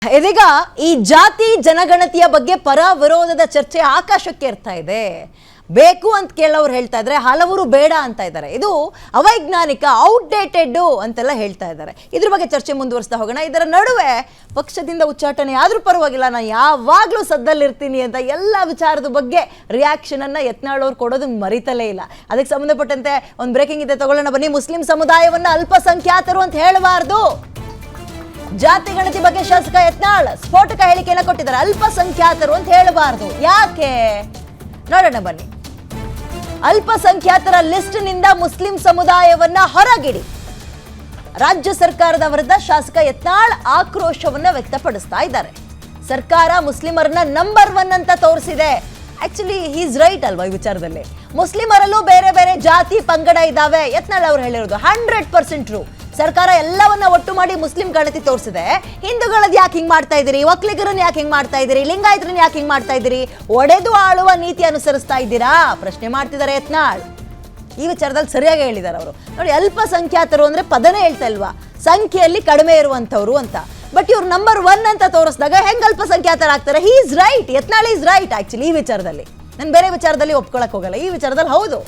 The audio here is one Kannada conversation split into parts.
ಇದೀಗ ಈ ಜಾತಿ ಜನಗಣತಿಯ ಬಗ್ಗೆ ಪರ ವಿರೋಧದ ಚರ್ಚೆ ಆಕಾಶಕ್ಕೆ ಏರ್ತಾ ಇದೆ. ಬೇಕು ಅಂತ ಕೇಳೋರು ಹೇಳ್ತಾ ಇದ್ದಾರೆ, ಹಲವರು ಬೇಡ ಅಂತ ಇದ್ದಾರೆ. ಇದು ಅವೈಜ್ಞಾನಿಕ, ಔಟ್ಡೇಟೆಡ್ ಅಂತೆಲ್ಲ ಹೇಳ್ತಾ ಇದ್ದಾರೆ. ಇದ್ರ ಬಗ್ಗೆ ಚರ್ಚೆ ಮುಂದುವರಿಸ್ತಾ ಹೋಗೋಣ. ಇದರ ನಡುವೆ ಪಕ್ಷದಿಂದ ಉಚ್ಚಾಟನೆ ಆದ್ರೂ ಪರವಾಗಿಲ್ಲ, ನಾನು ಯಾವಾಗಲೂ ಸದ್ದಲ್ಲಿರ್ತೀನಿ ಅಂತ ಎಲ್ಲ ವಿಚಾರದ ಬಗ್ಗೆ ರಿಯಾಕ್ಷನ್ ಅನ್ನ ಯತ್ನಾಳ್ ಅವರು ಕೊಡೋದು ಮರಿತಲೇ ಇಲ್ಲ. ಅದಕ್ಕೆ ಸಂಬಂಧಪಟ್ಟಂತೆ ಒಂದು ಬ್ರೇಕಿಂಗ್ ಇದೆ, ತಗೊಳ್ಳೋಣ ಬನ್ನಿ. ಮುಸ್ಲಿಂ ಸಮುದಾಯವನ್ನ ಅಲ್ಪಸಂಖ್ಯಾತರು ಅಂತ ಹೇಳಬಾರ್ದು. ಜಾತಿ ಗಣತಿ ಬಗ್ಗೆ ಶಾಸಕ ಯತ್ನಾಳ್ ಸ್ಫೋಟಕ ಹೇಳಿಕೆಯನ್ನು ಕೊಟ್ಟಿದ್ದಾರೆ. ಅಲ್ಪಸಂಖ್ಯಾತರು ಅಂತ ಹೇಳಬಾರದು. ಯಾಕೆ ನೋಡೋಣ ಬನ್ನಿ. ಅಲ್ಪಸಂಖ್ಯಾತರ ಲಿಸ್ಟ್ ನಿಂದ ಮುಸ್ಲಿಂ ಸಮುದಾಯವನ್ನ ಹೊರಗಿಡಿ. ರಾಜ್ಯ ಸರ್ಕಾರದ ವಿರುದ್ಧ ಶಾಸಕ ಯತ್ನಾಳ್ ಆಕ್ರೋಶವನ್ನ ವ್ಯಕ್ತಪಡಿಸ್ತಾ ಇದ್ದಾರೆ. ಸರ್ಕಾರ ಮುಸ್ಲಿಮರನ್ನ ನಂಬರ್ 1 ಅಂತ ತೋರಿಸಿದೆ. ಆಕ್ಚುಲಿ ಈಸ್ ರೈಟ್ ಅಲ್ವಾ ಈ ವಿಚಾರದಲ್ಲಿ? ಮುಸ್ಲಿಮರಲ್ಲೂ ಬೇರೆ ಬೇರೆ ಜಾತಿ ಪಂಗಡ ಇದಾವೆ. ಯತ್ನಾಳ್ ಅವರು ಹೇಳಿರೋದು 100% ಟ್ರೂ. ಸರ್ಕಾರ ಎಲ್ಲವನ್ನ ಒಟ್ಟು ಮಾಡಿ ಮುಸ್ಲಿಂ ಗಣತಿ ತೋರಿಸಿದೆ. ಹಿಂದೂಗಳದ್ದು ಯಾಕೆ ಹಿಂಗ್ ಮಾಡ್ತಾ ಇದ್ದೀರಿ, ಒಕ್ಕಲಿಗರನ್ನ ಯಾಕೆ ಹಿಂಗ್ ಮಾಡ್ತಾ ಇದ್ದೀರಿ, ಲಿಂಗಾಯತರನ್ನ ಯಾಕೆ ಹಿಂಗ್ ಮಾಡ್ತಾ ಇದ್ದೀರಿ, ಒಡೆದು ಆಳುವ ನೀತಿ ಅನುಸರಿಸ್ತಾ ಇದ್ದೀರಾ ಪ್ರಶ್ನೆ ಮಾಡ್ತಿದ್ದಾರೆ ಯತ್ನಾಳ್. ಈ ವಿಚಾರದಲ್ಲಿ ಸರಿಯಾಗಿ ಹೇಳಿದ್ದಾರೆ ಅವರು. ನೋಡಿ, ಅಲ್ಪಸಂಖ್ಯಾತರು ಅಂದ್ರೆ ಪದನೇ ಹೇಳ್ತಾ ಇಲ್ವಾ, ಸಂಖ್ಯೆಯಲ್ಲಿ ಕಡಿಮೆ ಇರುವಂತವ್ರು ಅಂತ. ಬಟ್ ಇವ್ರು ನಂಬರ್ 1 ಅಂತ ತೋರಿಸಿದಾಗ ಹೆಂಗ್ ಅಲ್ಪಸಂಖ್ಯಾತರಾಗ್ತಾರೆ? He is right, Yatnal is right. Actually ಈ ವಿಚಾರದಲ್ಲಿ ನಾನು ಬೇರೆ ವಿಚಾರದಲ್ಲಿ ಒಪ್ಕೊಳಕ್ ಹೋಗಲ್ಲ. ಈ ವಿಚಾರದಲ್ಲಿ ಹೌದು,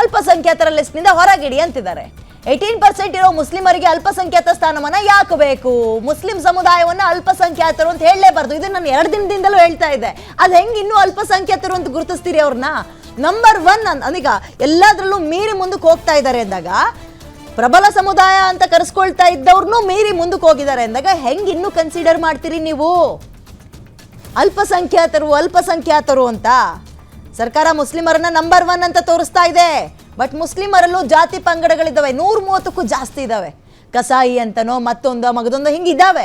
ಅಲ್ಪಸಂಖ್ಯಾತರ ಲಿಸ್ಟ್ ನಿಂದ ಹೊರಗಿಡಿ ಅಂತಿದ್ದಾರೆ. 18% ಇರೋ ಮುಸ್ಲಿಮರಿಗೆ ಅಲ್ಪಸಂಖ್ಯಾತ ಸ್ಥಾನಮಾನ ಯಾಕೆ ಬೇಕು? ಮುಸ್ಲಿಂ ಸಮುದಾಯವನ್ನ ಅಲ್ಪಸಂಖ್ಯಾತರು ಅಂತ ಹೇಳಲೇಬಾರ್ದು. ಇದು ನಾನು 2 ದಿನದಿಂದಲೂ ಹೇಳ್ತಾ ಇದ್ದೆ. ಅದು ಹೆಂಗೆ ಇನ್ನೂ ಅಲ್ಪಸಂಖ್ಯಾತರು ಅಂತ ಗುರುತಿಸ್ತೀರಿ ಅವ್ರನ್ನ? ನಂಬರ್ 1 ಅದೀಗ ಎಲ್ಲದರಲ್ಲೂ ಮೀರಿ ಮುಂದಕ್ಕೆ ಹೋಗ್ತಾ ಇದ್ದಾರೆ ಅಂದಾಗ, ಪ್ರಬಲ ಸಮುದಾಯ ಅಂತ ಕರೆಸ್ಕೊಳ್ತಾ ಇದ್ದವ್ರನ್ನೂ ಮೀರಿ ಮುಂದಕ್ಕೆ ಹೋಗಿದ್ದಾರೆ ಅಂದಾಗ ಹೆಂಗೆ ಇನ್ನೂ ಕನ್ಸಿಡರ್ ಮಾಡ್ತೀರಿ ನೀವು ಅಲ್ಪಸಂಖ್ಯಾತರು ಅಂತ? ಸರ್ಕಾರ ಮುಸ್ಲಿಮರನ್ನ ನಂಬರ್ 1 ಅಂತ ತೋರಿಸ್ತಾ ಇದೆ. ಬಟ್ ಮುಸ್ಲಿಮರಲ್ಲೂ ಜಾತಿ ಪಂಗಡಗಳಿದ್ದಾವೆ, 130ಕ್ಕೂ ಜಾಸ್ತಿ ಇದ್ದಾವೆ. ಕಸಾಯಿ ಅಂತನೋ ಮತ್ತೊಂದು ಮಗದೊಂದು ಹಿಂಗಿದ್ದಾವೆ.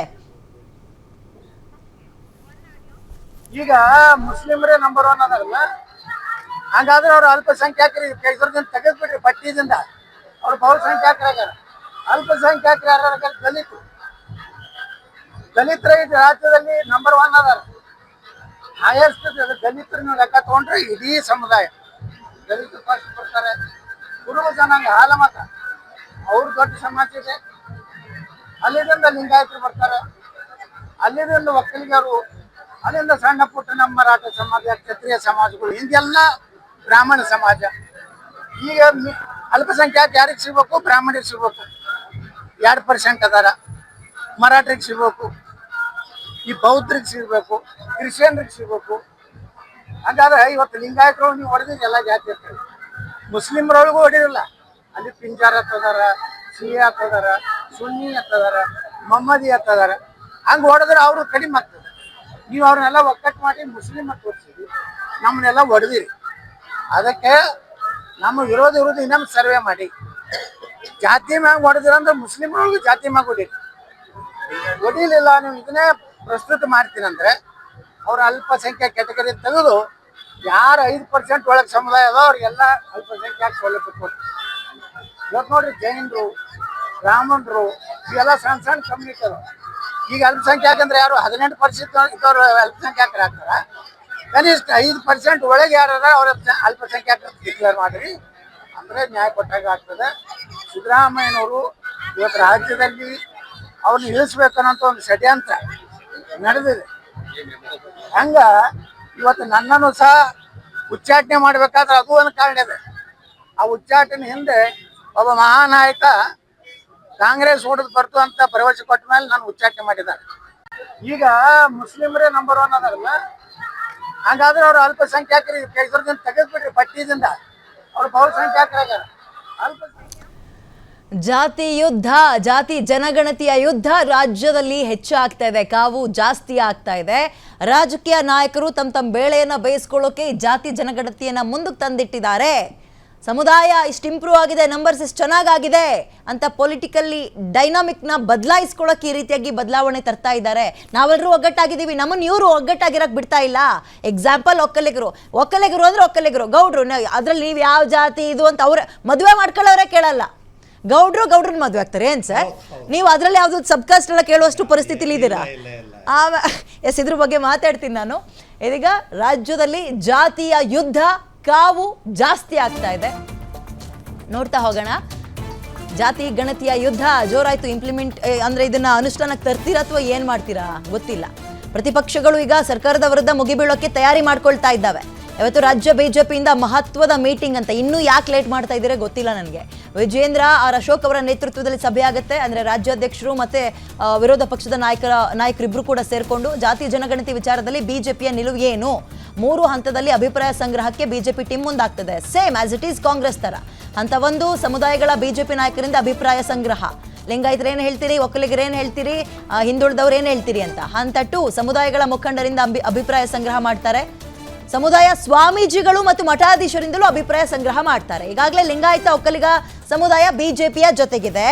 ಈಗ ಮುಸ್ಲಿಮರೇ ನಂಬರ್ 1 ಅದಾರಲ್ಲ, ಹಾಗಾದ್ರೆ ಅವ್ರು ಅಲ್ಪಸಂಖ್ಯಾತರಿಗೆ ಕೆಲಸದಿಂದ ತೆಗೆದ್ಬಿಟ್ರಿ ಪಟ್ಟಿದಿಂದ. ಅವ್ರು ಬಹುಸಂಖ್ಯಾತರಾಗ್ಯಾರ. ಅಲ್ಪಸಂಖ್ಯಾತರು ಯಾರು? ದಲಿತರ ರಾಜ್ಯದಲ್ಲಿ ನಂಬರ್ 1 ಅದಾರ. ಹೈಯೆಸ್ಟ್ ದಲಿತರನ್ನ ಲೆಕ್ಕ ತಗೊಂಡ್ರೆ ಇಡೀ ಸಮುದಾಯ ದಲಿತರು ಫಸ್ಟ್ ಬರ್ತಾರೆ. ಕುರುಬ ಜನಾಂಗ ಹಾಲಮತ ಅವ್ರು ದೊಡ್ಡ ಸಮಾಜ ಇದೆ. ಅಲ್ಲಿಂದ ಲಿಂಗಾಯತರು ಬರ್ತಾರೆ, ಅಲ್ಲಿಂದ ಒಕ್ಕಲಿಗರು, ಅಲ್ಲಿಂದ ಸಣ್ಣ ಪುಟ್ಟ ನಮ್ಮ ಮರಾಠ ಸಮಾಜ, ಕ್ಷತ್ರಿಯ ಸಮಾಜಗಳು, ಹಿಂಗೆಲ್ಲ ಬ್ರಾಹ್ಮಣ ಸಮಾಜ. ಈಗ ಅಲ್ಪಸಂಖ್ಯಾತ ಯಾರಿಗೆ ಸಿಗ್ಬೇಕು? ಬ್ರಾಹ್ಮಣರಿಗೆ ಸಿಗ್ಬೇಕು, 2% ಅದಾರ. ಮರಾಠರಿಗೆ ಸಿಗ್ಬೇಕು, ಈ ಬೌದ್ಧರಿಗೆ ಸಿಗ್ಬೇಕು, ಕ್ರಿಶ್ಚಿಯನ್ರಿಗೆ ಸಿಗ್ಬೇಕು. ಹಾಗಾದ್ರೆ ಇವತ್ತು ಲಿಂಗಾಯತರು ನೀವು ಹೊಡೆದಿರಿ, ಎಲ್ಲ ಜಾತಿ ಇರ್ತಾರೆ. ಮುಸ್ಲಿಮರೊಳಗೂ ಹೊಡಿರಲ್ಲ. ಅಲ್ಲಿ ಪಿಂಜಾರ್ ಹತ್ತದಾರ, ಸಿಯಾ ಹತ್ತದಾರ, ಸುನ್ನಿ ಹತ್ತದಾರ, ಮೊಹಮ್ಮದಿ ಹತ್ತದಾರ. ಹಂಗೆ ಹೊಡೆದ್ರೆ ಅವರು ಕಡಿಮೆ ಆಗ್ತದೆ. ನೀವು ಅವ್ರನ್ನೆಲ್ಲ ಒಕ್ಕಟ್ಟು ಮಾಡಿ ಮುಸ್ಲಿಮ್ ಅಂತ ತೋರಿಸಿದ್ರಿ, ನಮ್ಮನ್ನೆಲ್ಲ ಹೊಡೆದಿರಿ. ಅದಕ್ಕೆ ನಮ್ಮ ವಿರೋಧ ಇನ್ನೊಂದು ಸರ್ವೆ ಮಾಡಿ, ಜಾತಿ ಮ್ಯಾಗ ಹೊಡೆದಿರಂದ್ರೆ ಮುಸ್ಲಿಮರೊಳಗೂ ಜಾತಿ ಮ್ಯಾಗ ಹೊಡಿಲಿಲ್ಲ. ನೀವು ಇದನ್ನೇ ಪ್ರಸ್ತುತ ಮಾಡ್ತೀನಂದ್ರೆ ಅವ್ರ ಅಲ್ಪಸಂಖ್ಯಾತ ಕ್ಯಾಟಗರಿ ತೆಗೆದು ಯಾರು 5% ಒಳಗೆ ಸಮುದಾಯ ಅದ ಅವ್ರಿಗೆಲ್ಲ ಅಲ್ಪಸಂಖ್ಯಾತ ಸೌಲಭ್ಯ ಕೊಟ್ಟು. ಇವತ್ತು ನೋಡ್ರಿ, ಜೈನರು, ಬ್ರಾಹ್ಮಣರು ಇವೆಲ್ಲ ಸಣ್ಣ ಕಮ್ಯುನಿಟಿ ಅದ. ಈಗ ಅಲ್ಪಸಂಖ್ಯಾತ ಅಂದ್ರೆ ಯಾರು? 18% ಇದ್ದವ್ರು ಅಲ್ಪಸಂಖ್ಯಾತರು ಆಗ್ತಾರ. ಕನಿಷ್ಠ 5% ಒಳಗೆ ಯಾರು ಅವ್ರ ಅಲ್ಪಸಂಖ್ಯಾತ ಡಿಕ್ಲೇರ್ ಮಾಡ್ರಿ ಅಂದ್ರೆ ನ್ಯಾಯ ಕೊಟ್ಟಾಗ ಆಗ್ತದೆ. ಸಿದ್ದರಾಮಯ್ಯನವರು ಇವತ್ತು ರಾಜ್ಯದಲ್ಲಿ ಅವ್ರನ್ನ ಇಳಿಸ್ಬೇಕನ್ನೋಂಥ ಒಂದು ಷಡ್ಯಂತ್ರ ನಡೆದಿದೆ. ಹಂಗ ಇವತ್ತು ನನ್ನನ್ನು ಸಹ ಉಚ್ಚಾಟನೆ ಮಾಡ್ಬೇಕಾದ್ರೆ ಅದು ಒಂದು ಕಾರಣ ಇದೆ. ಆ ಉಚ್ಚಾಟನೆ ಹಿಂದೆ ಒಬ್ಬ ಮಹಾನಾಯಕ ಕಾಂಗ್ರೆಸ್ ಓಡದ್ ಬರ್ತು ಅಂತ ಭರವಸೆ ಕೊಟ್ಟ ಮೇಲೆ ನಾನು ಉಚ್ಚಾಟನೆ ಮಾಡಿದ್ದಾರೆ. ಈಗ ಮುಸ್ಲಿಮರೇ ನಂಬರ್ 1 ಅದಾರಲ್ಲ, ಹಾಗಾದ್ರೆ ಅವ್ರು ಅಲ್ಪಸಂಖ್ಯಾತರಿಗೆ ಕೆಲಸದಿಂದ ತೆಗೆದ್ಬಿಟ್ರಿ ಪಟ್ಟಿದಿಂದ. ಅವ್ರು ಬಹುಸಂಖ್ಯಾತರಾಗ್ಯಾರ. ಜಾತಿ ಯುದ್ಧ, ಜಾತಿ ಜನಗಣತಿಯ ಯುದ್ಧ ರಾಜ್ಯದಲ್ಲಿ ಹೆಚ್ಚಾಗ್ತಾ ಇದೆ, ಕಾವು ಜಾಸ್ತಿ ಆಗ್ತಾ ಇದೆ. ರಾಜಕೀಯ ನಾಯಕರು ತಮ್ಮ ಬೇಳೆಯನ್ನ ಬೇಯಿಸ್ಕೊಳ್ಳೋಕೆ ಜಾತಿ ಜನಗಣತಿಯನ್ನ ಮುಂದಕ್ಕೆ ತಂದಿಟ್ಟಿದ್ದಾರೆ. ಸಮುದಾಯ ಇಷ್ಟು ಇಂಪ್ರೂವ್ ಆಗಿದೆ, ನಂಬರ್ಸ್ ಇಷ್ಟು ಚೆನ್ನಾಗಾಗಿದೆ ಅಂತ ಪೊಲಿಟಿಕಲ್ಲಿ ಡೈನಾಮಿಕ್ನ ಬದಲಾಯಿಸ್ಕೊಳ್ಳೋಕೆ ಈ ರೀತಿಯಾಗಿ ಬದಲಾವಣೆ ತರ್ತಾ ಇದ್ದಾರೆ. ನಾವೆಲ್ಲರೂ ಒಗ್ಗಟ್ಟಾಗಿದ್ದೀವಿ, ನಮ್ಮನ್ನು ಇವರು ಒಗ್ಗಟ್ಟಾಗಿರಕ್ಕೆ ಬಿಡ್ತಾ ಇಲ್ಲ. ಎಕ್ಸಾಂಪಲ್ ಒಕ್ಕಲಿಗರು ಅಂದ್ರೆ ಒಕ್ಕಲಿಗರು, ಗೌಡ್ರು ಅದ್ರಲ್ಲಿ ನೀವು ಯಾವ ಜಾತಿ ಇದು ಅಂತ ಅವ್ರ ಮದುವೆ ಮಾಡ್ಕೊಳ್ಳೋರೇ ಕೇಳಲ್ಲ. ಗೌಡ್ರನ್ನ ಮದುವೆ ಆಗ್ತಾರೆ ಏನ್ ಸರ್? ನೀವು ಅದ್ರಲ್ಲಿ ಯಾವ್ದು ಸಬ್ಕಾಸ್ಟ್ ಎಲ್ಲ ಕೇಳುವಷ್ಟು ಪರಿಸ್ಥಿತಿಲಿ ಇದ್ದೀರಾ? ಎಸ್, ಇದ್ರ ಬಗ್ಗೆ ಮಾತಾಡ್ತೀನಿ ನಾನು. ಇದೀಗ ರಾಜ್ಯದಲ್ಲಿ ಜಾತಿಯ ಯುದ್ಧ, ಕಾವು ಜಾಸ್ತಿ ಆಗ್ತಾ ಇದೆ. ನೋಡ್ತಾ ಹೋಗೋಣ. ಜಾತಿ ಗಣತಿಯ ಯುದ್ಧ ಜೋರಾಯ್ತು. ಇಂಪ್ಲಿಮೆಂಟ್ ಅಂದ್ರೆ ಇದನ್ನ ಅನುಷ್ಠಾನಕ್ಕೆ ತರ್ತೀರಾ ಅಥವಾ ಏನ್ ಮಾಡ್ತೀರಾ ಗೊತ್ತಿಲ್ಲ. ಪ್ರತಿಪಕ್ಷಗಳು ಈಗ ಸರ್ಕಾರದ ವಿರುದ್ಧ ಮುಗಿಬೀಳೋಕೆ ತಯಾರಿ ಮಾಡ್ಕೊಳ್ತಾ ಇದ್ದಾವೆ. ಇವತ್ತು ರಾಜ್ಯ ಬಿಜೆಪಿಯಿಂದ ಮಹತ್ವದ ಮೀಟಿಂಗ್ ಅಂತ. ಇನ್ನೂ ಯಾಕೆ ಲೇಟ್ ಮಾಡ್ತಾ ಇದ್ದೀರಾ ಗೊತ್ತಿಲ್ಲ ನನಗೆ. ವಿಜೇಂದ್ರ ಆರ್ ಅಶೋಕ್ ಅವರ ನೇತೃತ್ವದಲ್ಲಿ ಸಭೆ ಆಗುತ್ತೆ. ಅಂದರೆ ರಾಜ್ಯಾಧ್ಯಕ್ಷರು ಮತ್ತೆ ವಿರೋಧ ಪಕ್ಷದ ನಾಯಕರಿಬ್ಬರು ಕೂಡ ಸೇರಿಕೊಂಡು ಜಾತಿ ಜನಗಣತಿ ವಿಚಾರದಲ್ಲಿ ಬಿಜೆಪಿಯ ನಿಲುವು ಏನು, 3 ಹಂತದಲ್ಲಿ ಅಭಿಪ್ರಾಯ ಸಂಗ್ರಹಕ್ಕೆ ಬಿಜೆಪಿ ಟೀಮ್ ಮುಂದಾಗ್ತದೆ. Same as it is Congress ತರ. ಹಂತ 1 ಸಮುದಾಯಗಳ ಬಿಜೆಪಿ ನಾಯಕರಿಂದ ಅಭಿಪ್ರಾಯ ಸಂಗ್ರಹ. ಲಿಂಗಾಯತರು ಏನು ಹೇಳ್ತೀರಿ, ಒಕ್ಕಲಿಗರು ಏನು ಹೇಳ್ತೀರಿ, ಹಿಂದುಳಿದವ್ರು ಏನು ಹೇಳ್ತೀರಿ ಅಂತ. ಹಂತ 2 ಸಮುದಾಯಗಳ ಮುಖಂಡರಿಂದ ಅಭಿಪ್ರಾಯ ಸಂಗ್ರಹ ಮಾಡ್ತಾರೆ. ಸಮುದಾಯ ಸ್ವಾಮೀಜಿಗಳು ಮತ್ತು ಮಠಾಧೀಶರಿಂದಲೂ ಅಭಿಪ್ರಾಯ ಸಂಗ್ರಹ ಮಾಡ್ತಾರೆ. ಈಗಾಗಲೇ ಲಿಂಗಾಯತ ಒಕ್ಕಲಿಗ ಸಮುದಾಯ ಬಿಜೆಪಿಯ ಜೊತೆಗಿದೆ.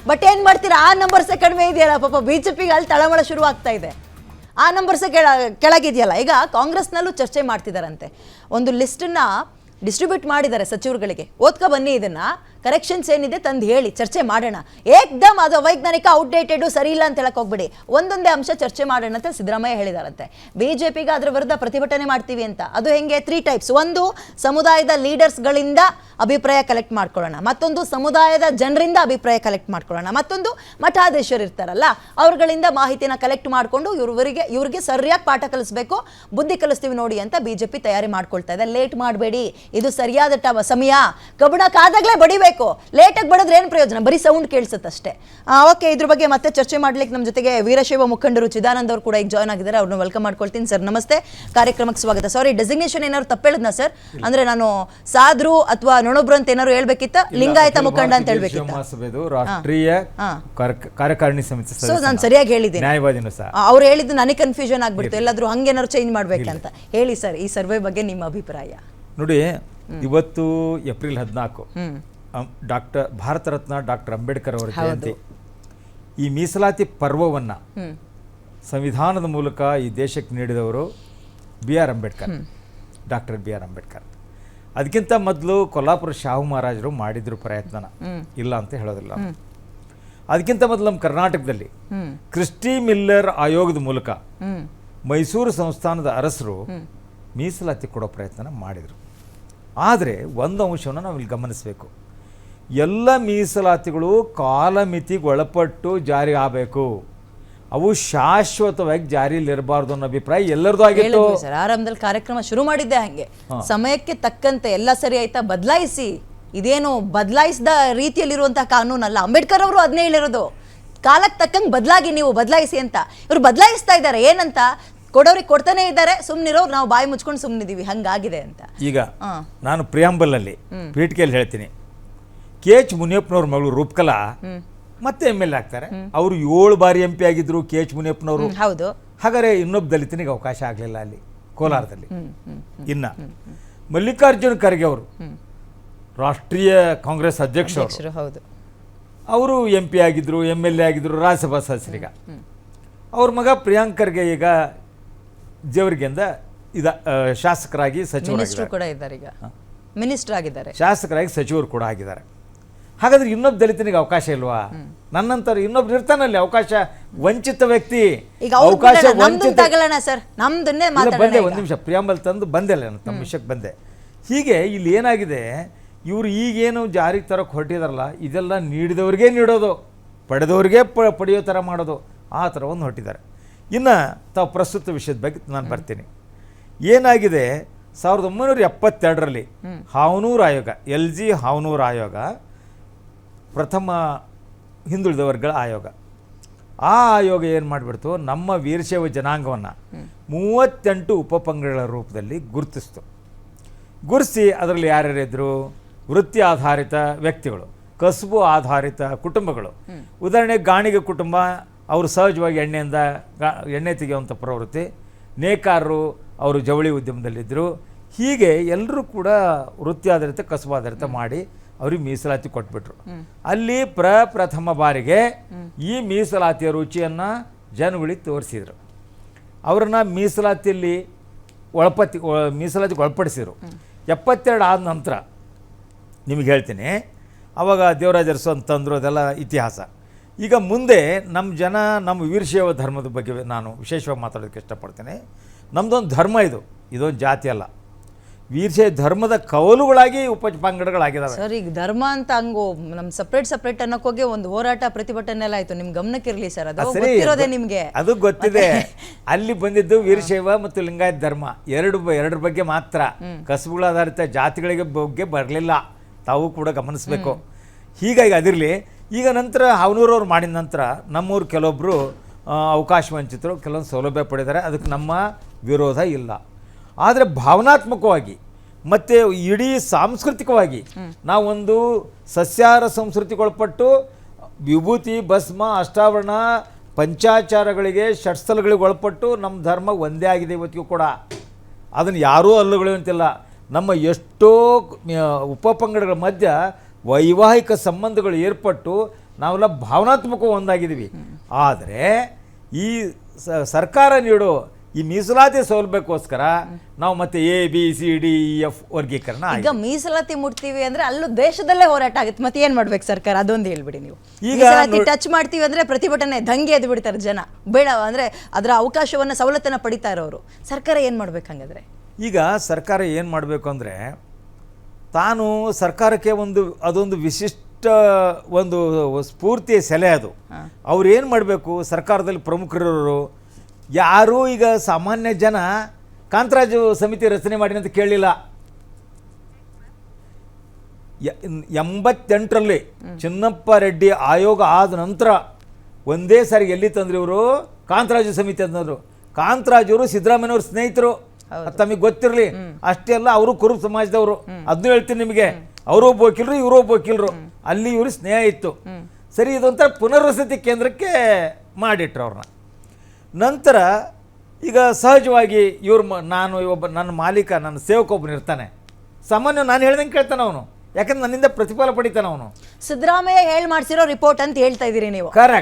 ಬಟ್ ಏನ್ ಮಾಡ್ತೀರಾ, ಆ ನಂಬರ್ಸೇ ಕಡಿಮೆ ಇದೆಯಲ್ಲ ಪಾಪ ಬಿಜೆಪಿಗೆ. ಅಲ್ಲಿ ತಳಮಳ ಶುರು ಆಗ್ತಾ ಇದೆ. ಆ ನಂಬರ್ಸೇ ಕೆಳಗಿದೆಯಲ್ಲ. ಈಗ ಕಾಂಗ್ರೆಸ್ನಲ್ಲೂ ಚರ್ಚೆ ಮಾಡ್ತಿದ್ದಾರಂತೆ. ಒಂದು ಲಿಸ್ಟನ್ನ ಡಿಸ್ಟ್ರಿಬ್ಯೂಟ್ ಮಾಡಿದ್ದಾರೆ ಸಚಿವರುಗಳಿಗೆ. ಓದ್ಕೊ ಬನ್ನಿ, ಇದನ್ನ ಕರೆಕ್ಷನ್ಸ್ ಏನಿದೆ ತಂದು ಹೇಳಿ, ಚರ್ಚೆ ಮಾಡೋಣ. ಏಕ್ದಮ್ ಅದು ಅವೈಜ್ಞಾನಿಕ, ಔಟ್ಡೇಟೆಡ್, ಸರಿ ಇಲ್ಲ ಅಂತ ಹೇಳಕ್ ಹೋಗ್ಬಿಡಿ. ಒಂದೊಂದೇ ಅಂಶ ಚರ್ಚೆ ಮಾಡೋಣ ಅಂತ ಸಿದ್ದರಾಮಯ್ಯ ಹೇಳಿದಾರಂತೆ. ಬಿಜೆಪಿಗೆ ಅದರ ವಿರುದ್ಧ ಪ್ರತಿಭಟನೆ ಮಾಡ್ತೀವಿ ಅಂತ. ಅದು ಹೆಂಗೆ, 3 ಟೈಪ್ಸ್. ಒಂದು, ಸಮುದಾಯದ ಲೀಡರ್ಸ್ಗಳಿಂದ ಅಭಿಪ್ರಾಯ ಕಲೆಕ್ಟ್ ಮಾಡ್ಕೊಳ್ಳೋಣ. ಮತ್ತೊಂದು, ಸಮುದಾಯದ ಜನರಿಂದ ಅಭಿಪ್ರಾಯ ಕಲೆಕ್ಟ್ ಮಾಡ್ಕೊಳ್ಳೋಣ. ಮತ್ತೊಂದು, ಮಠಾಧೀಶರು ಇರ್ತಾರಲ್ಲ ಅವ್ರಗಳಿಂದ ಮಾಹಿತಿನ ಕಲೆಕ್ಟ್ ಮಾಡಿಕೊಂಡು ಇವ್ರಿಗೆ ಸರಿಯಾಗಿ ಪಾಠ ಕಲಿಸ್ಬೇಕು, ಬುದ್ಧಿ ಕಲಿಸ್ತೀವಿ ನೋಡಿ ಅಂತ ಬಿಜೆಪಿ ತಯಾರಿ ಮಾಡ್ಕೊಳ್ತಾ ಇದೆ. ಲೇಟ್ ಮಾಡಬೇಡಿ, ಇದು ಸರಿಯಾದ ಸಮಯ. ಕಬ್ಬಣ ಕಾದಾಗಲೇ ಬಡಿಬೇಕು. ಲೇಟಾಗಿ ಬಡಿದ್ರೆ ಏನು ಪ್ರಯೋಜನ, ಬರೀ ಸೌಂಡ್ ಕೇಳಿಸುತ್ತಷ್ಟೇ. ಓಕೆ, ಇದ್ರ ಬಗ್ಗೆ ಮತ್ತೆ ಚರ್ಚೆ ಮಾಡ್ಲಿಕ್ಕೆ ನಮ್ಮ ಜೊತೆಗೆ ವೀರಶೈವ ಮುಖಂಡರು ಚಿದಾನಂದ್ ಅವರು ಕೂಡ ಈಗ ಜಾಯ್ನ್ ಆಗಿದ್ದಾರೆ. ಅವ್ರನ್ನ ವೆಲ್ಕಮ್ ಮಾಡ್ಕೊಳ್ತೀನಿ. ಸರ್ ನಮಸ್ತೆ, ಕಾರ್ಯಕ್ರಮಕ್ಕೆ ಸ್ವಾಗತ. ಸಾರಿ, ಡೆಸಿಗ್ನೇಷನ್ ಏನಾದ್ರು ತಪ್ಪೇಳಿದ್ನಾ ಸರ್? ಅಂದ್ರೆ ನಾನು ಸಾದ್ರು ಅಥವಾ ನೊಣೊಬ್ರು ಅಂತ ಏನಾದ್ರು ಹೇಳ್ಬೇಕಿತ್ತ, ಲಿಂಗಾಯತ ಮುಖಂಡ ಅಂತ ಹೇಳ್ಬೇಕಿತ್ತ? ರಾಷ್ಟ್ರೀಯ ಕಾರ್ಯಕಾರಿಣಿ ಸಮಿತಿ ಸೊ ನಾನು ಸರಿಯಾಗಿ ಹೇಳಿದ್ದೀನಿ. ನ್ಯಾಯವಾದಿನೂ ಸಹ ಅವ್ರು ಹೇಳಿದ್ದು ನನಗೆ ಕನ್ಫ್ಯೂಷನ್ ಆಗ್ಬಿಡ್ತು. ಎಲ್ಲಾದ್ರೂ ಹಂಗೇನಾದ್ರು ಚೇಂಜ್ ಮಾಡ್ಬೇಕಂತ ಹೇಳಿ ಸರ್. ಈ ಸರ್ವೆ ಬಗ್ಗೆ ನಿಮ್ಮ ಅಭಿಪ್ರಾಯ? ನೋಡಿ, ಇವತ್ತು ಏಪ್ರಿಲ್ 14 ಭಾರತ ರತ್ನ ಡಾಕ್ಟರ್ ಅಂಬೇಡ್ಕರ್ ಅವರ ಜಯಂತಿ. ಈ ಮೀಸಲಾತಿ ಪರ್ವವನ್ನು ಸಂವಿಧಾನದ ಮೂಲಕ ಈ ದೇಶಕ್ಕೆ ನೀಡಿದವರು BR Ambedkar, doctor BR Ambedkar. ಅದಕ್ಕಿಂತ ಮೊದಲು ಕೊಲ್ಲಾಪುರ ಶಾಹು ಮಹಾರಾಜರು ಮಾಡಿದ್ರು ಪ್ರಯತ್ನನ, ಇಲ್ಲ ಅಂತ ಹೇಳೋದಿಲ್ಲ. ಅದಕ್ಕಿಂತ ಮೊದಲು ನಮ್ಮ ಕರ್ನಾಟಕದಲ್ಲಿ ಕ್ರಿಸ್ಟಿ ಮಿಲ್ಲರ್ ಆಯೋಗದ ಮೂಲಕ ಮೈಸೂರು ಸಂಸ್ಥಾನದ ಅರಸರು ಮೀಸಲಾತಿ ಕೊಡೋ ಪ್ರಯತ್ನ ಮಾಡಿದರು. ಆದರೆ ಒಂದು ಅಂಶವನ್ನು ನಾವು ಇಲ್ಲಿ ಗಮನಿಸಬೇಕು. ಎಲ್ಲ ಮೀಸಲಾತಿಗಳು ಕಾಲಮಿತಿಗೆ ಒಳಪಟ್ಟು ಜಾರಿ ಆಗಬೇಕು. ಅವು ಶಾಶ್ವತವಾಗಿ ಜಾರಿಯಲ್ಲಿರಬಾರ್ದು ಅನ್ನೋ ಅಭಿಪ್ರಾಯ ಎಲ್ಲರದು ಆಗಿತ್ತು. ಸರ್, ಆರಂಭದಲ್ಲಿ ಕಾರ್ಯಕ್ರಮ ಶುರು ಮಾಡಿದ್ದೆ ಹಂಗೆ. ಸಮಯಕ್ಕೆ ತಕ್ಕಂತೆ ಎಲ್ಲ ಸರಿ ಆಯ್ತಾ, ಬದಲಾಯಿಸಿ. ಇದೇನು ಬದಲಾಯಿಸಿದ ರೀತಿಯಲ್ಲಿರುವಂತಹ ಕಾನೂನಲ್ಲ. ಅಂಬೇಡ್ಕರ್ ಅವರು ಅದನ್ನೇ ಹೇಳಿರೋದು, ಕಾಲಕ್ಕೆ ತಕ್ಕಂಗೆ ಬದಲಾಗಿ, ನೀವು ಬದಲಾಯಿಸಿ ಅಂತ. ಇವರು ಬದಲಾಯಿಸ್ತಾ ಇದ್ದಾರೆ. ಏನಂತ, ಕೊಡೋರಿಗೆ ಕೊಡ್ತಾನೆ ಇದ್ದಾರೆ, ಸುಮ್ಮನಿರೋರು ನಾವು ಬಾಯಿ ಮುಚ್ಕೊಂಡು ಸುಮ್ಮನಿದ್ದೀವಿ, ಹಂಗಾಗಿದೆ ಅಂತ. ಈಗ ನಾನು ಪ್ರಿಯಾಂಬಲಲ್ಲಿ ಪೀಠಿಕೆಯಲ್ಲಿ ಹೇಳ್ತೀನಿ, KH ಮುನಿಯಪ್ಪನವ್ರ ಮಗಳು ರೂಪಕಲಾ ಮತ್ತೆ MLA ಆಗ್ತಾರೆ. ಅವರು 7 ಬಾರಿ MP ಆಗಿದ್ರು KH ಮುನಿಯಪ್ಪನವರು. ಹೌದು. ಹಾಗಾದ್ರೆ ಇನ್ನೊಬ್ಬ ದಲಿತನಿಗೆ ಅವಕಾಶ ಆಗಲಿಲ್ಲ ಅಲ್ಲಿ ಕೋಲಾರದಲ್ಲಿ. ಇನ್ನ ಮಲ್ಲಿಕಾರ್ಜುನ ಖರ್ಗೆ ಅವರು ರಾಷ್ಟ್ರೀಯ ಕಾಂಗ್ರೆಸ್ ಅಧ್ಯಕ್ಷರು, ಅವರು MP ಆಗಿದ್ರು, MLA ಆಗಿದ್ರು, ರಾಜ್ಯಸಭಾ ಸದಸ್ಯರಿಗ. ಅವ್ರ ಮಗ ಪ್ರಿಯಾಂಕ್ ಖರ್ಗೆ ಈಗ ಜೇವರ್ಗಿಯಿಂದ ಶಾಸಕರಾಗಿ ಶಾಸಕರಾಗಿ ಸಚಿವರು ಕೂಡ ಆಗಿದ್ದಾರೆ. ಹಾಗಾದ್ರೆ ಇನ್ನೊಬ್ಬ ದಲಿತನಿಗೆ ಅವಕಾಶ ಇಲ್ವಾ? ನನ್ನಂತರ ಇನ್ನೊಬ್ರು ಇರ್ತಾನಲ್ಲಿ ಅವಕಾಶ ವಂಚಿತ ವ್ಯಕ್ತಿ. ಅವಕಾಶ ಬಂದೆ, ಒಂದು ನಿಮಿಷ ಪ್ರಿಯಾಂಬಲ್ ತಂದು ಬಂದೆಲ್ಲ ತಮ್ಮ ವಿಷಯಕ್ಕೆ ಬಂದೆ. ಹೀಗೆ ಇಲ್ಲಿ ಏನಾಗಿದೆ, ಇವರು ಈಗೇನು ಜಾರಿಗೆ ತರಕ್ಕೆ ಹೊರಟಿದಾರಲ್ಲ, ಇದೆಲ್ಲ ನೀಡಿದವ್ರಿಗೆ ನೀಡೋದು, ಪಡೆದವ್ರಿಗೆ ಪಡೆಯೋ ಥರ ಮಾಡೋದು, ಆ ಥರ ಒಂದು ಹೊರಟಿದ್ದಾರೆ. ಇನ್ನು ತಾವು ಪ್ರಸ್ತುತ ವಿಷಯದ ಬಗ್ಗೆ ನಾನು ಬರ್ತೀನಿ. ಏನಾಗಿದೆ, 1972ರಲ್ಲಿ ಹಾವನೂರು ಆಯೋಗ, LG ಹಾವನೂರು ಆಯೋಗ ಪ್ರಥಮ ಹಿಂದುಳಿದ ವರ್ಗಗಳ ಆಯೋಗ. ಆ ಆಯೋಗ ಏನು ಮಾಡಿಬಿಡ್ತು, ನಮ್ಮ ವೀರಶೈವ ಜನಾಂಗವನ್ನು 38 ಉಪಪಂಗಡಗಳ ರೂಪದಲ್ಲಿ ಗುರುತಿಸಿ ಅದರಲ್ಲಿ ಯಾರ್ಯಾರಿದ್ರು, ವೃತ್ತಿ ಆಧಾರಿತ ವ್ಯಕ್ತಿಗಳು, ಕಸುಬು ಆಧಾರಿತ ಕುಟುಂಬಗಳು. ಉದಾಹರಣೆಗೆ ಗಾಣಿಗೆ ಕುಟುಂಬ, ಅವರು ಸಹಜವಾಗಿ ಎಣ್ಣೆ ತೆಗೆಯುವಂಥ ಪ್ರವೃತ್ತಿ. ನೇಕಾರರು, ಅವರು ಜವಳಿ ಉದ್ಯಮದಲ್ಲಿದ್ದರು. ಹೀಗೆ ಎಲ್ಲರೂ ಕೂಡ ವೃತ್ತಿ ಆಧಾರಿತ ಕಸುಬು ಆಧಾರಿತ ಮಾಡಿ ಅವ್ರಿಗೆ ಮೀಸಲಾತಿ ಕೊಟ್ಬಿಟ್ರು. ಅಲ್ಲಿ ಪ್ರಥಮ ಬಾರಿಗೆ ಈ ಮೀಸಲಾತಿಯ ರುಚಿಯನ್ನು ಜನಗಳಿಗೆ ತೋರಿಸಿದ್ರು. ಅವ್ರನ್ನ ಮೀಸಲಾತಿಗೆ ಒಳಪಡಿಸಿದ್ರು. 72 ಆದ ನಂತರ ನಿಮಗೆ ಹೇಳ್ತೀನಿ, ಅವಾಗ ದೇವರಾಜ ಅರಸು ಅಂತಂದ್ರು, ಅದೆಲ್ಲ ಇತಿಹಾಸ. ಈಗ ಮುಂದೆ ನಮ್ಮ ವೀರಶೈವ ಧರ್ಮದ ಬಗ್ಗೆ ನಾನು ವಿಶೇಷವಾಗಿ ಮಾತಾಡೋದಕ್ಕೆ ಇಷ್ಟಪಡ್ತೇನೆ. ನಮ್ಮದೊಂದು ಧರ್ಮ, ಇದೊಂದು ಜಾತಿ ಅಲ್ಲ. ವೀರಶೈವ ಧರ್ಮದ ಕವಲುಗಳಾಗಿ ಉಪಪಂಗಡಗಳಾಗಿದ್ದಾವೆ. ಸರ್ ಈಗ ಧರ್ಮ ಅಂತ ಹಂಗೋ ನಮ್ ಸಪ್ರೇಟ್ ಅನ್ನೋಕೋಗೆ ಒಂದು ಹೋರಾಟ ಪ್ರತಿಭಟನೆ ಎಲ್ಲ ಆಯ್ತು, ನಿಮ್ ಗಮನಕ್ಕಿರ್ಲಿ ಸರ್, ಅದು ಗೊತ್ತಿರೋದೇ ನಿಮ್ಗೆ. ಅದು ಗೊತ್ತಿದೆ. ಅಲ್ಲಿ ಬಂದಿದ್ದು ವೀರಶೈವ ಮತ್ತು ಲಿಂಗಾಯತ ಧರ್ಮ ಎರಡರ ಬಗ್ಗೆ ಮಾತ್ರ, ಕಸುಬುಗಳಾಧಾರಿತ ಜಾತಿಗಳಿಗೆ ಬಗ್ಗೆ ಬರಲಿಲ್ಲ. ತಾವು ಕೂಡ ಗಮನಿಸಬೇಕು. ಹೀಗಾಗಿ ಅದಿರಲಿ. ಈಗ ನಂತರ ಹಾವನೂರವ್ರು ಮಾಡಿದ ನಂತರ ನಮ್ಮೂರು ಕೆಲವೊಬ್ಬರು ಅವಕಾಶ ವಂಚಿತರು ಕೆಲವೊಂದು ಸೌಲಭ್ಯ ಪಡೆದಿದ್ದಾರೆ. ಅದಕ್ಕೆ ನಮ್ಮ ವಿರೋಧ ಇಲ್ಲ. ಆದರೆ ಭಾವನಾತ್ಮಕವಾಗಿ ಮತ್ತು ಇಡೀ ಸಾಂಸ್ಕೃತಿಕವಾಗಿ ನಾವೊಂದು ಸಸ್ಯಾಹಾರ ಸಂಸ್ಕೃತಿಗೊಳಪಟ್ಟು ವಿಭೂತಿ, ಭಸ್ಮ, ಅಷ್ಟಾವರಣ, ಪಂಚಾಚಾರಗಳಿಗೆ, ಷಟ್ಸ್ಥಲಗಳಿಗೆ ಒಳಪಟ್ಟು ನಮ್ಮ ಧರ್ಮ ಒಂದೇ ಆಗಿದೆ ಇವತ್ತಿಗೂ ಕೂಡ. ಅದನ್ನು ಯಾರೂ ಅಲ್ಲುಗಳುವಂತಿಲ್ಲ. ನಮ್ಮ ಎಷ್ಟೋ ಉಪಪಂಗಡಗಳ ಮಧ್ಯ ವೈವಾಹಿಕ ಸಂಬಂಧಗಳು ಏರ್ಪಟ್ಟು ನಾವೆಲ್ಲ ಭಾವನಾತ್ಮಕ ಒಂದಾಗಿದ್ದೀವಿ. ಆದರೆ ಈ ಸರ್ಕಾರ ನೀಡೋ ಈ ಮೀಸಲಾತಿ ಸೌಲಭ್ಯಕ್ಕೋಸ್ಕರ ನಾವು ಮತ್ತೆ ABCDEF ವರ್ಗೀಕರಣ. ಈಗ ಮೀಸಲಾತಿ ಮುಟ್ತೀವಿ ಅಂದ್ರೆ ಅಲ್ಲೂ ದೇಶದಲ್ಲೇ ಹೋರಾಟ ಆಗುತ್ತೆ, ಮತ್ತೆ ಏನ್ ಮಾಡ್ಬೇಕು ಸರ್ಕಾರ? ಅದೊಂದು ಹೇಳ್ಬಿಡಿ ನೀವು. ಈಗ ಮೀಸಲಾತಿ ಟಚ್ ಮಾಡ್ತೀವಿ ಅಂದ್ರೆ ಪ್ರತಿಭಟನೆ ದಂಗೆ ಎದ್ದು ಬಿಡ್ತಾರೆ ಜನ, ಬೇಡ ಅಂದ್ರೆ ಅದರ ಅವಕಾಶವನ್ನ ಸವಲತ್ತನ್ನ ಪಡಿತಾ ಇರೋರು. ಸರ್ಕಾರ ಏನ್ ಮಾಡ್ಬೇಕು ಹಂಗಾದ್ರೆ? ಈಗ ಸರ್ಕಾರ ಏನು ಮಾಡಬೇಕು ಅಂದರೆ, ತಾನು ಸರ್ಕಾರಕ್ಕೆ ಅದೊಂದು ವಿಶಿಷ್ಟ ಒಂದು ಸ್ಫೂರ್ತಿಯ ಸೆಲೆ ಅದು. ಅವ್ರು ಏನು ಮಾಡಬೇಕು, ಸರ್ಕಾರದಲ್ಲಿ ಪ್ರಮುಖರಿರೋರು ಯಾರೂ ಈಗ ಸಾಮಾನ್ಯ ಜನ ಕಾಂತರಾಜು ಸಮಿತಿ ರಚನೆ ಮಾಡಿ ಅಂತ ಕೇಳಲಿಲ್ಲ. 88ರಲ್ಲಿ ಚಿನ್ನಪ್ಪ ರೆಡ್ಡಿ ಆಯೋಗ ಆದ ನಂತರ ಒಂದೇ ಸಾರಿ ಎಲ್ಲಿ ತಂದ್ರು ಇವರು? ಕಾಂತರಾಜು ಸಮಿತಿ ಅಂತಂದರು. ಕಾಂತರಾಜವರು ಸಿದ್ದರಾಮಯ್ಯವ್ರ ಸ್ನೇಹಿತರು, ತಮಗೆ ಗೊತ್ತಿರಲಿ. ಅಷ್ಟೇ ಅಲ್ಲ, ಅವರು ಕುರುಬ ಸಮಾಜದವರು. ಅದನ್ನು ಹೇಳ್ತೀನಿ ನಿಮಗೆ. ಅವರು ಒಬ್ಬ ವಕೀಲರು, ಇವರು ಒಬ್ಬ ವಕೀಲರು. ಅಲ್ಲಿ ಇವರು ಸ್ನೇಹ ಇತ್ತು. ಸರಿ, ಇದೊಂಥರ ಪುನರ್ವಸತಿ ಕೇಂದ್ರಕ್ಕೆ ಮಾಡಿಟ್ರು ಅವ್ರನ್ನ. ನಂತರ ಈಗ ಸಹಜವಾಗಿ ನಾನು ನನ್ನ ಮಾಲೀಕ, ನನ್ನ ಸೇವಕೊಬ್ಬನು ಇರ್ತಾನೆ. ಸಾಮಾನ್ಯ ನಾನು ಹೇಳ್ದಂಗೆ ಕೇಳ್ತಾನೆ ಅವನು, ಯಾಕಂದ್ರೆ ನನ್ನಿಂದ ಪ್ರತಿಫಲ ಪಡಿತಾನೆ ಅವನು. ಸಿದ್ದರಾಮಯ್ಯ ಹೇಳಿ ಮಾಡಿಸಿರೋ ರಿಪೋರ್ಟ್ ಅಂತ ಹೇಳ್ತಾ ಇದ್ದೀರಿ ನೀವು. ಕರೆಕ್ಟ್.